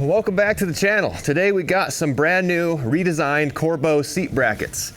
Welcome back to the channel. Today we got some brand new redesigned Corbeau seat brackets.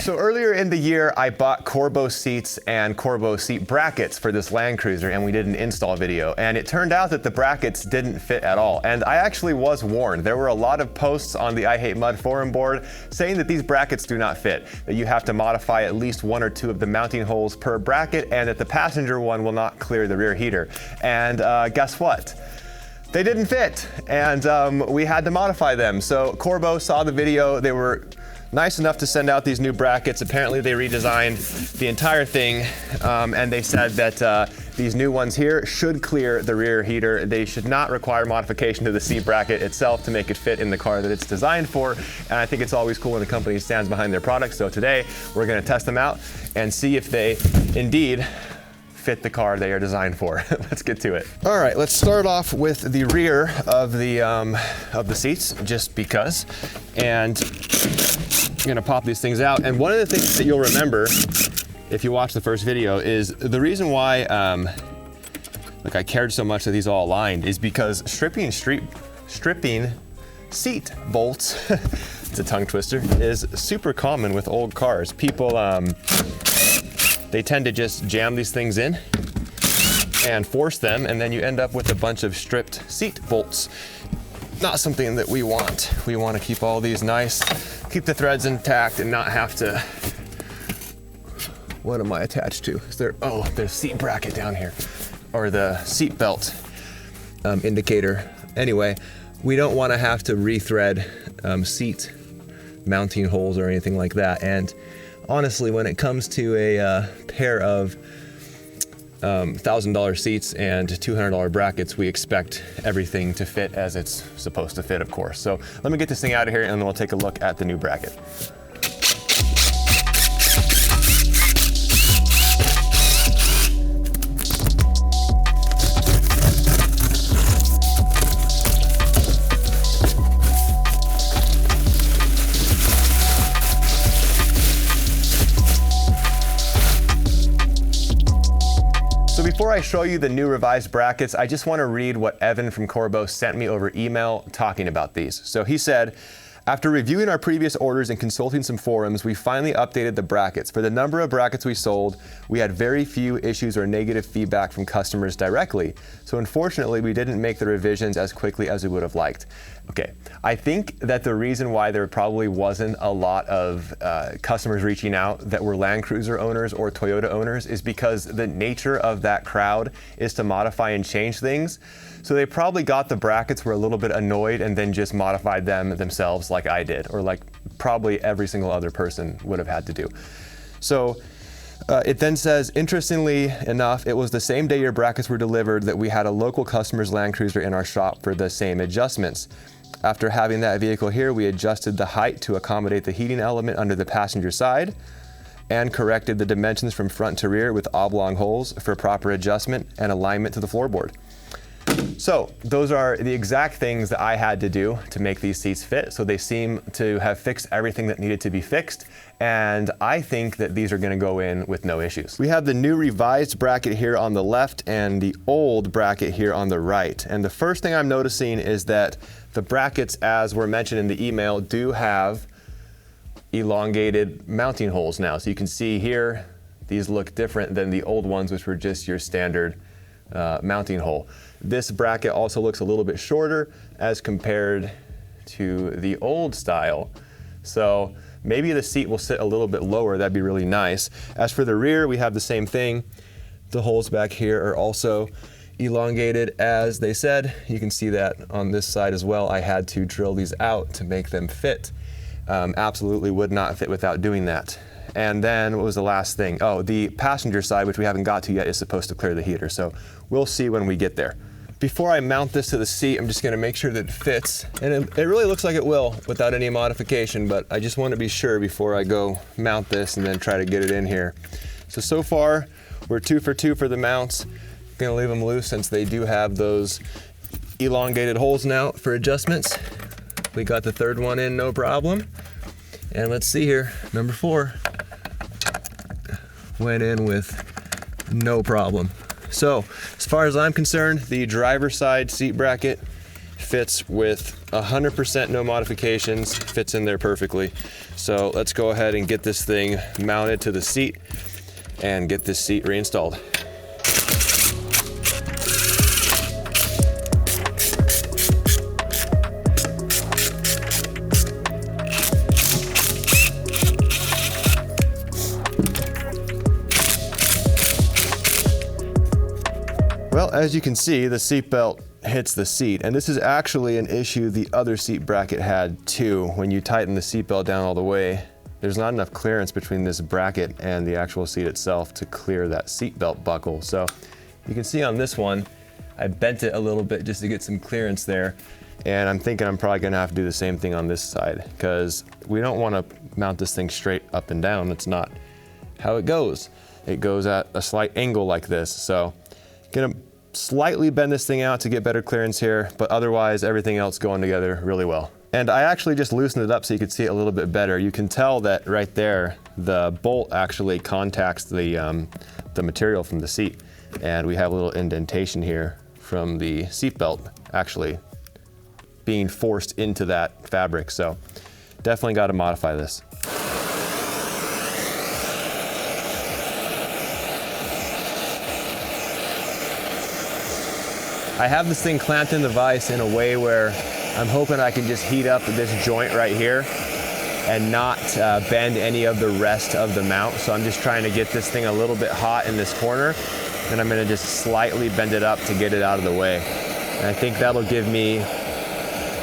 So earlier in the year, I bought Corbeau seats and Corbeau seat brackets for this Land Cruiser, and we did an install video. And it turned out that the brackets didn't fit at all. And I actually was warned. There were a lot of posts on the I Hate Mud forum board saying that these brackets do not fit, that you have to modify at least one or two of the mounting holes per bracket, and that the passenger one will not clear the rear heater. And guess what? They didn't fit, and we had to modify them. So Corbeau saw the video. They were nice enough to send out these new brackets. Apparently they redesigned the entire thing, and they said that these new ones here should clear the rear heater. They should not require modification to the seat bracket itself to make it fit in the car that it's designed for. And I think it's always cool when the company stands behind their products. So today we're gonna test them out and see if they indeed fit the car they are designed for. Let's get to it. All right, let's start off with the rear of the seats, just because. And I'm gonna pop these things out. And one of the things that you'll remember if you watch the first video is the reason why I cared so much that these all aligned is because stripping seat bolts, it's a tongue twister, is super common with old cars. People, they tend to just jam these things in and force them, and then you end up with a bunch of stripped seat bolts. Not something that we want. We want to keep all these nice, keep the threads intact and not have to, what am I attached to? Is there, oh, there's seat bracket down here, or the seat belt indicator. Anyway, we don't want to have to rethread seat mounting holes or anything like that. And honestly, when it comes to a pair of $1,000 seats and $200 brackets, we expect everything to fit as it's supposed to fit, of course. So let me get this thing out of here and then we'll take a look at the new bracket. So before I show you the new revised brackets, I just want to read what Evan from Corbeau sent me over email talking about these. So he said, after reviewing our previous orders and consulting some forums, we finally updated the brackets. For the number of brackets we sold, we had very few issues or negative feedback from customers directly. So unfortunately, we didn't make the revisions as quickly as we would have liked. Okay, I think that the reason why there probably wasn't a lot of customers reaching out that were Land Cruiser owners or Toyota owners is because the nature of that crowd is to modify and change things. So they probably got the brackets, were a little bit annoyed, and then just modified them themselves like I did, or like probably every single other person would have had to do. So it then says, interestingly enough, it was the same day your brackets were delivered that we had a local customer's Land Cruiser in our shop for the same adjustments. After having that vehicle here, we adjusted the height to accommodate the heating element under the passenger side and corrected the dimensions from front to rear with oblong holes for proper adjustment and alignment to the floorboard. So those are the exact things that I had to do to make these seats fit. So they seem to have fixed everything that needed to be fixed. And I think that these are going to go in with no issues. We have the new revised bracket here on the left and the old bracket here on the right. And the first thing I'm noticing is that the brackets, as were mentioned in the email, do have elongated mounting holes now. So you can see here, these look different than the old ones, which were just your standard mounting hole. This bracket also looks a little bit shorter as compared to the old style. So maybe the seat will sit a little bit lower. That'd be really nice. As for the rear, we have the same thing. The holes back here are also elongated as they said. You can see that on this side as well. I had to drill these out to make them fit. Absolutely would not fit without doing that. And then what was the last thing? Oh, the passenger side, which we haven't got to yet, is supposed to clear the heater. So we'll see when we get there. Before I mount this to the seat, I'm just gonna make sure that it fits. And it really looks like it will without any modification, but I just want to be sure before I go mount this and then try to get it in here. So far, we're 2 for 2 for the mounts. Gonna leave them loose since they do have those elongated holes now for adjustments. We got the third one in, no problem. And let's see here, number 4 went in with no problem. So as far as I'm concerned, the driver's side seat bracket fits with 100% no modifications, fits in there perfectly. So let's go ahead and get this thing mounted to the seat and get this seat reinstalled. Well, as you can see, the seatbelt hits the seat, and this is actually an issue the other seat bracket had too. When you tighten the seatbelt down all the way, there's not enough clearance between this bracket and the actual seat itself to clear that seatbelt buckle. So you can see on this one, I bent it a little bit just to get some clearance there. And I'm thinking I'm probably gonna have to do the same thing on this side, because we don't wanna mount this thing straight up and down. That's not how it goes. It goes at a slight angle like this. So gonna slightly bend this thing out to get better clearance here, but otherwise everything else going together really well. And I actually just loosened it up so you could see it a little bit better. You can tell that right there, the bolt actually contacts the material from the seat. And we have a little indentation here from the seat belt actually being forced into that fabric. So definitely got to modify this. I have this thing clamped in the vise in a way where I'm hoping I can just heat up this joint right here and not bend any of the rest of the mount. So I'm just trying to get this thing a little bit hot in this corner, and I'm gonna just slightly bend it up to get it out of the way. And I think that'll give me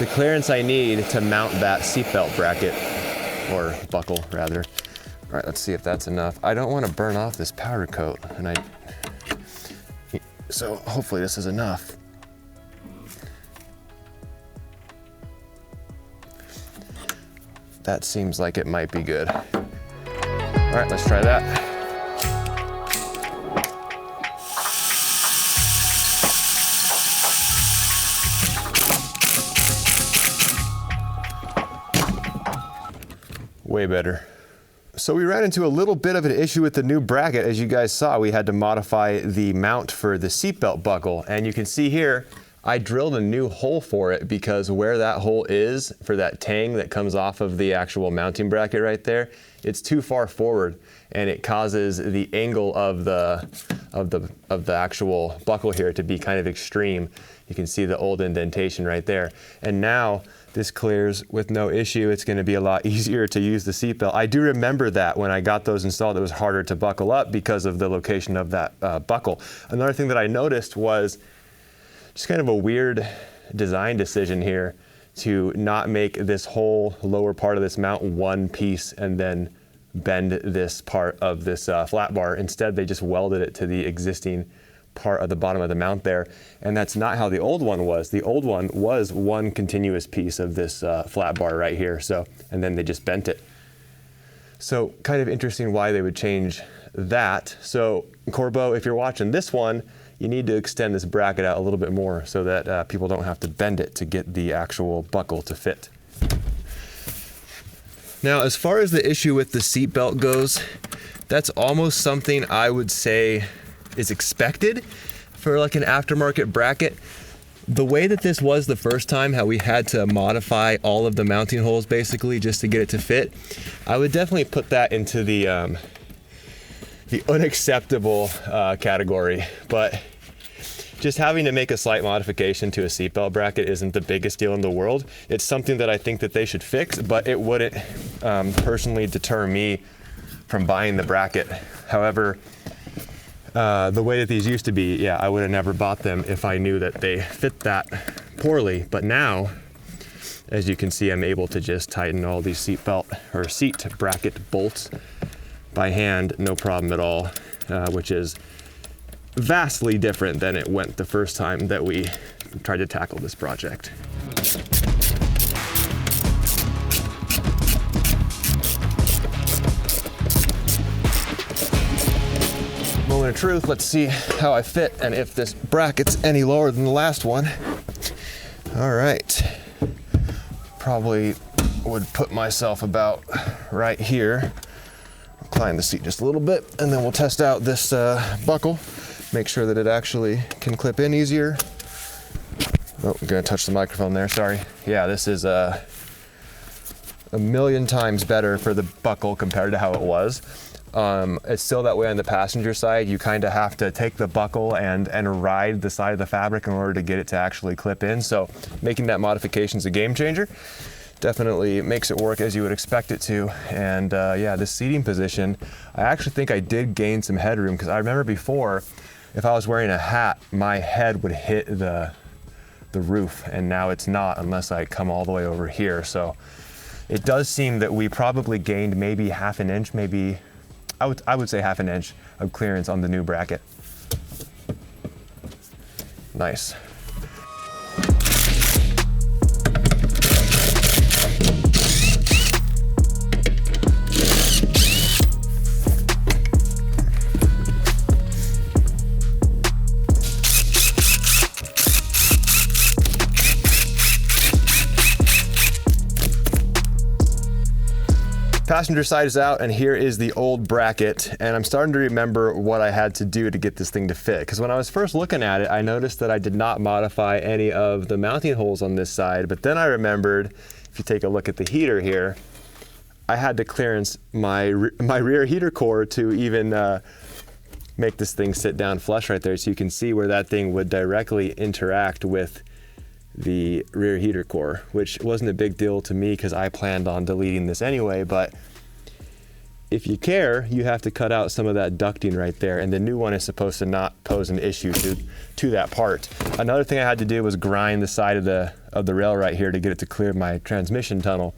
the clearance I need to mount that seatbelt bracket, or buckle rather. All right, let's see if that's enough. I don't want to burn off this powder coat, so hopefully this is enough. That seems like it might be good. All right, let's try that. Way better. So we ran into a little bit of an issue with the new bracket. As you guys saw, we had to modify the mount for the seatbelt buckle. And you can see here, I drilled a new hole for it because where that hole is for that tang that comes off of the actual mounting bracket right there, it's too far forward and it causes the angle of the actual buckle here to be kind of extreme. You can see the old indentation right there. And now this clears with no issue. It's gonna be a lot easier to use the seatbelt. I do remember that when I got those installed, it was harder to buckle up because of the location of that buckle. Another thing that I noticed was just kind of a weird design decision here to not make this whole lower part of this mount one piece and then bend this part of this flat bar. Instead, they just welded it to the existing part of the bottom of the mount there. And that's not how the old one was. The old one was one continuous piece of this flat bar right here. So, and then they just bent it. So kind of interesting why they would change that. So Corbeau, if you're watching this one, you need to extend this bracket out a little bit more so that people don't have to bend it to get the actual buckle to fit. Now, as far as the issue with the seat belt goes, that's almost something I would say is expected for like an aftermarket bracket. The way that this was the first time, how we had to modify all of the mounting holes basically just to get it to fit, I would definitely put that into the unacceptable category. But just having to make a slight modification to a seatbelt bracket isn't the biggest deal in the world. It's something that I think that they should fix, but it wouldn't personally deter me from buying the bracket. However, the way that these used to be, yeah, I would have never bought them if I knew that they fit that poorly. But now, as you can see, I'm able to just tighten all these seat bracket bolts by hand, no problem at all, which is vastly different than it went the first time that we tried to tackle this project. Moment of truth, let's see how I fit and if this bracket's any lower than the last one. All right, probably would put myself about right here. Climb the seat just a little bit, and then we'll test out this buckle, make sure that it actually can clip in easier. Oh, I'm gonna touch the microphone there, sorry. Yeah, this is a million times better for the buckle compared to how it was. It's still that way on the passenger side. You kind of have to take the buckle and ride the side of the fabric in order to get it to actually clip in. So making that modification is a game changer. Definitely makes it work as you would expect it to. And yeah, this seating position, I actually think I did gain some headroom, because I remember before, if I was wearing a hat, my head would hit the roof, and now it's not unless I come all the way over here. So it does seem that we probably gained maybe half an inch, maybe, I would say half an inch of clearance on the new bracket. Nice. Passenger side is out, and here is the old bracket, and I'm starting to remember what I had to do to get this thing to fit, because when I was first looking at it, I noticed that I did not modify any of the mounting holes on this side, but then I remembered, if you take a look at the heater here, I had to clearance my rear heater core to even make this thing sit down flush right there, so you can see where that thing would directly interact with the rear heater core, which wasn't a big deal to me because I planned on deleting this anyway. But if you care, you have to cut out some of that ducting right there, and the new one is supposed to not pose an issue to that part. Another thing I had to do was grind the side of the rail right here to get it to clear my transmission tunnel,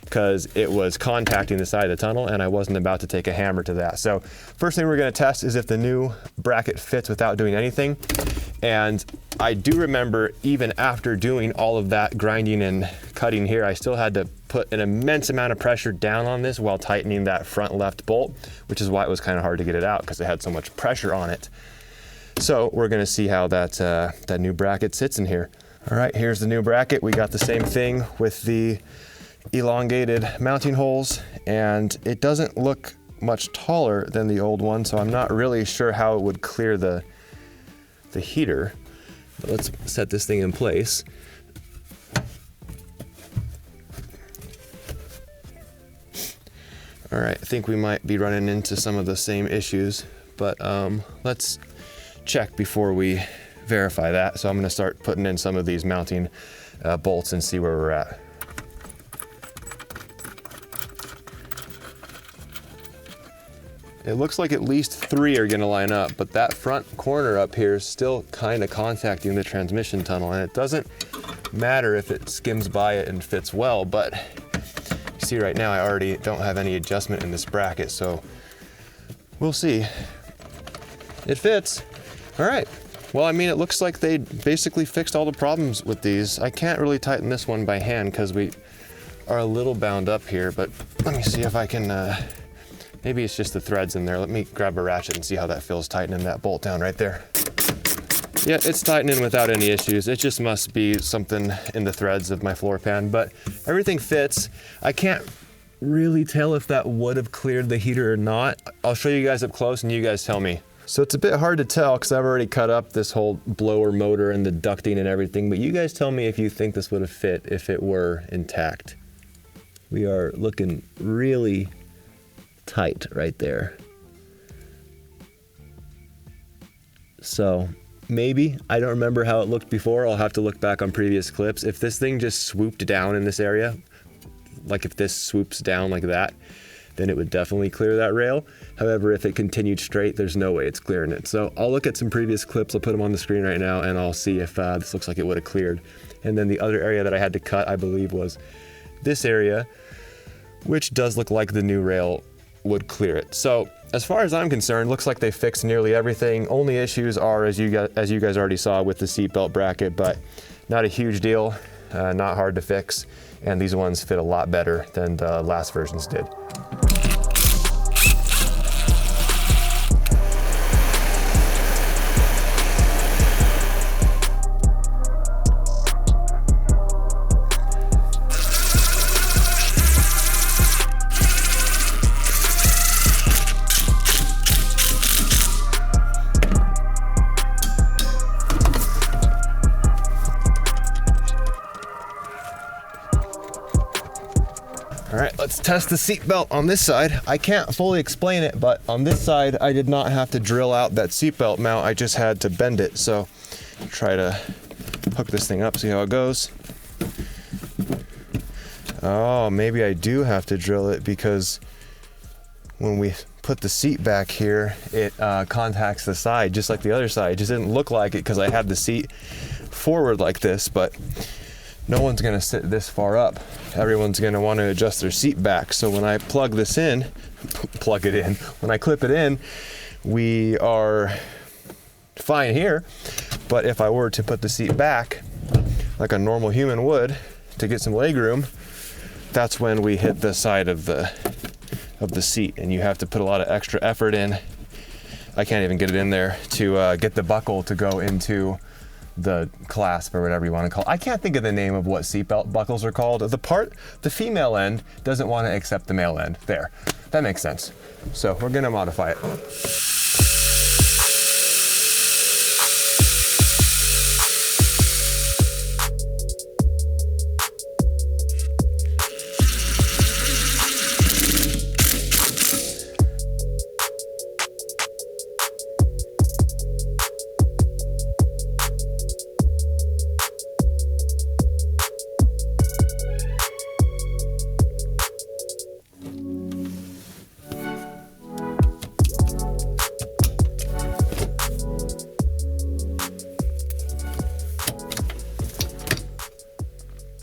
because it was contacting the side of the tunnel and I wasn't about to take a hammer to that. So first thing we're going to test is if the new bracket fits without doing anything. And I do remember, even after doing all of that grinding and cutting here, I still had to put an immense amount of pressure down on this while tightening that front left bolt, which is why it was kind of hard to get it out, because it had so much pressure on it. So we're going to see how that new bracket sits in here. All right, here's the new bracket. We got the same thing with the elongated mounting holes, and it doesn't look much taller than the old one, so I'm not really sure how it would clear the heater. But let's set this thing in place. All right, I think we might be running into some of the same issues, but let's check before we verify that. So I'm going to start putting in some of these mounting bolts and see where we're at. It looks like at least 3 are gonna line up, but that front corner up here is still kind of contacting the transmission tunnel, and it doesn't matter if it skims by it and fits well, but you see right now I already don't have any adjustment in this bracket, so we'll see. It fits. All right. Well, I mean, it looks like they basically fixed all the problems with these. I can't really tighten this one by hand because we are a little bound up here, but let me see if I can, maybe it's just the threads in there. Let me grab a ratchet and see how that feels tightening that bolt down right there. Yeah, it's tightening without any issues. It just must be something in the threads of my floor pan, but everything fits. I can't really tell if that would have cleared the heater or not. I'll show you guys up close and you guys tell me. So it's a bit hard to tell because I've already cut up this whole blower motor and the ducting and everything, but you guys tell me if you think this would have fit if it were intact. We are looking really tight right there. So maybe, I don't remember how it looked before. I'll have to look back on previous clips. If this thing just swooped down in this area, like if this swoops down like that, then it would definitely clear that rail. However, if it continued straight, there's no way it's clearing it. So I'll look at some previous clips, I'll put them on the screen right now, and I'll see if this looks like it would have cleared. And then the other area that I had to cut, I believe, was this area, which does look like the new rail would clear it. So as far as I'm concerned, looks like they fixed nearly everything. Only issues are, as you guys already saw, with the seatbelt bracket, but not a huge deal, not hard to fix. And these ones fit a lot better than the last versions did. All right, let's test the seat belt on this side. I can't fully explain it, but on this side, I did not have to drill out that seat belt mount. I just had to bend it. So try to hook this thing up, see how it goes. Oh, maybe I do have to drill it because when we put the seat back here, it contacts the side just like the other side. It just didn't look like it because I had the seat forward like this, but no one's gonna sit this far up. Everyone's gonna want to adjust their seat back. So when I plug this in, when I clip it in, we are fine here. But if I were to put the seat back like a normal human would to get some leg room, that's when we hit the side of the seat, and you have to put a lot of extra effort in. I can't even get it in there to get the buckle to go into the clasp or whatever you want to call it. I can't think of the name of what seatbelt buckles are called. The female end doesn't want to accept the male end. There, that makes sense. So we're gonna modify it.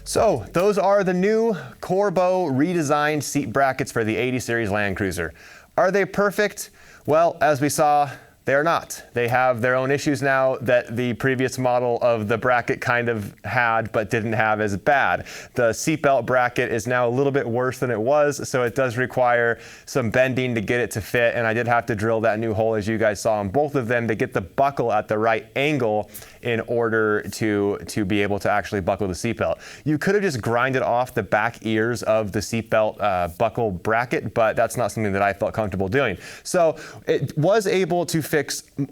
So those are the new Corbo redesigned seat brackets for the 80 Series Land Cruiser. Are they perfect? Well, as we saw, they are not. They have their own issues now that the previous model of the bracket kind of had but didn't have as bad. The seatbelt bracket is now a little bit worse than it was, so it does require some bending to get it to fit, and I did have to drill that new hole, as you guys saw on both of them, to get the buckle at the right angle in order to be able to actually buckle the seatbelt. You could have just grinded off the back ears of the seatbelt buckle bracket, but that's not something that I felt comfortable doing. So it was able to fix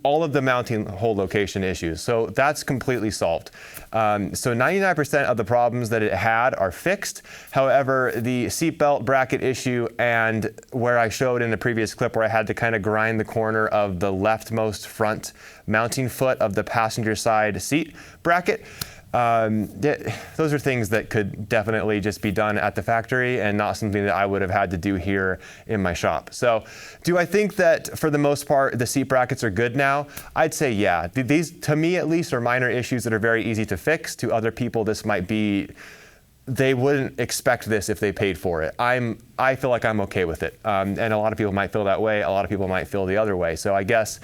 all of the mounting hole location issues. So that's completely solved. So 99% of the problems that it had are fixed. However, the seatbelt bracket issue, and where I showed in the previous clip where I had to kind of grind the corner of the leftmost front mounting foot of the passenger side seat bracket, those are things that could definitely just be done at the factory and not something that I would have had to do here in my shop. So do I think that for the most part the seat brackets are good now? I'd say yeah. These, to me at least, are minor issues that are very easy to fix. To other people this might be, they wouldn't expect this if they paid for it. I feel like I'm okay with it. And a lot of people might feel that way. A lot of people might feel the other way. So I guess,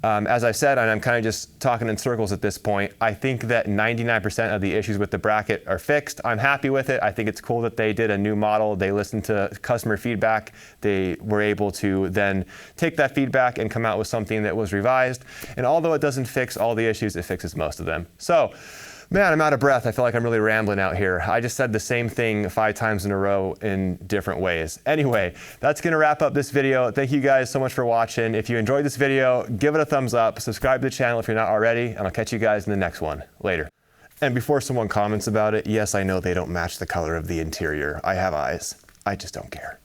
as I said, and I'm kind of just talking in circles at this point, I think that 99% of the issues with the bracket are fixed. I'm happy with it. I think it's cool that they did a new model. They listened to customer feedback. They were able to then take that feedback and come out with something that was revised. And although it doesn't fix all the issues, it fixes most of them. So, man, I'm out of breath. I feel like I'm really rambling out here. I just said the same thing 5 times in a row in different ways. Anyway, that's gonna wrap up this video. Thank you guys so much for watching. If you enjoyed this video, give it a thumbs up, subscribe to the channel if you're not already, and I'll catch you guys in the next one. Later. And before someone comments about it, yes, I know they don't match the color of the interior. I have eyes. I just don't care.